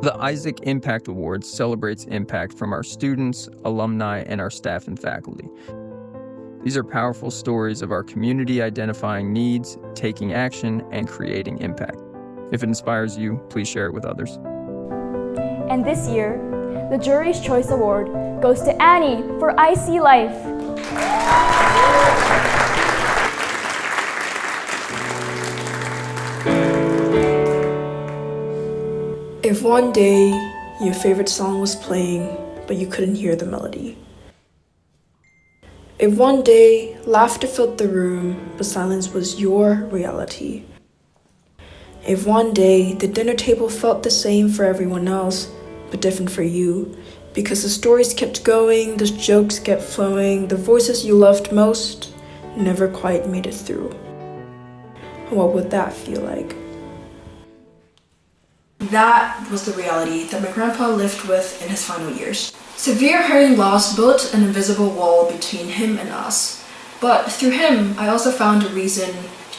The ISAK Impact Awards celebrates impact from our students, alumni, and our staff and faculty. These are powerful stories of our community identifying needs, taking action, and creating impact. If it inspires you, please share it with others. And this year, the Jury's Choice Award goes to Annie for I See Life. If one day your favorite song was playing, but you couldn't hear the melody. If one day laughter filled the room, but silence was your reality. If one day the dinner table felt the same for everyone else, but different for you, because the stories kept going, the jokes kept flowing, the voices you loved most never quite made it through. What would that feel like? That was the reality that my grandpa lived with in his final years. Severe hearing loss built an invisible wall between him and us. But through him, I also found a reason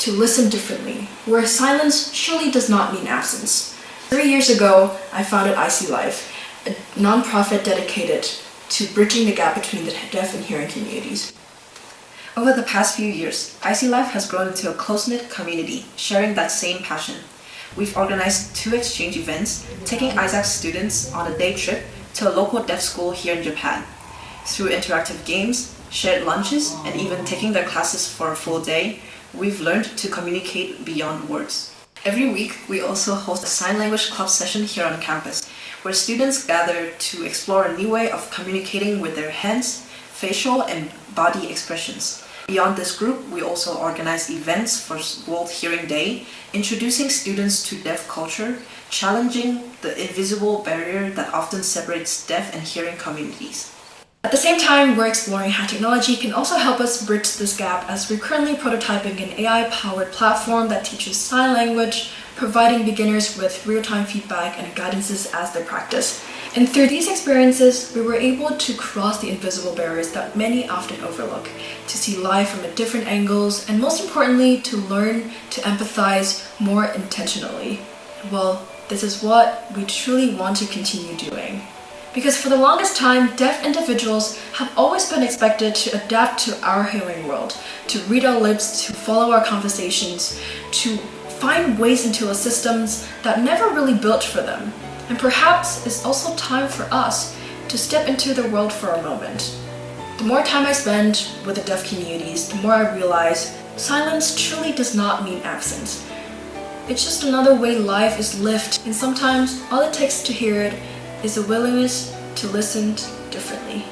to listen differently, where silence surely does not mean absence. 3 years ago, I founded I See Life, a nonprofit dedicated to bridging the gap between the deaf and hearing communities. Over the past few years, I See Life has grown into a close-knit community, sharing that same passion. We've organized 2 exchange events, taking ISAK students on a day trip to a local deaf school here in Japan. Through interactive games, shared lunches, and even taking their classes for a full day, we've learned to communicate beyond words. Every week, we also host a sign language club session here on campus, where students gather to explore a new way of communicating with their hands, facial, and body expressions. Beyond this group, we also organize events for World Hearing Day, introducing students to deaf culture, challenging the invisible barrier that often separates deaf and hearing communities. At the same time, we're exploring how technology can also help us bridge this gap, as we're currently prototyping an AI-powered platform that teaches sign language, providing beginners with real-time feedback and guidances as they practice. And through these experiences, we were able to cross the invisible barriers that many often overlook, to see life from different angles, and most importantly, to learn to empathize more intentionally. Well, this is what we truly want to continue doing. Because for the longest time, deaf individuals have always been expected to adapt to our hearing world, to read our lips, to follow our conversations, to find ways into our systems that never really built for them. And perhaps it's also time for us to step into the world for a moment. The more time I spend with the deaf communities, the more I realize silence truly does not mean absence. It's just another way life is lived, and sometimes all it takes to hear it is a willingness to listen differently.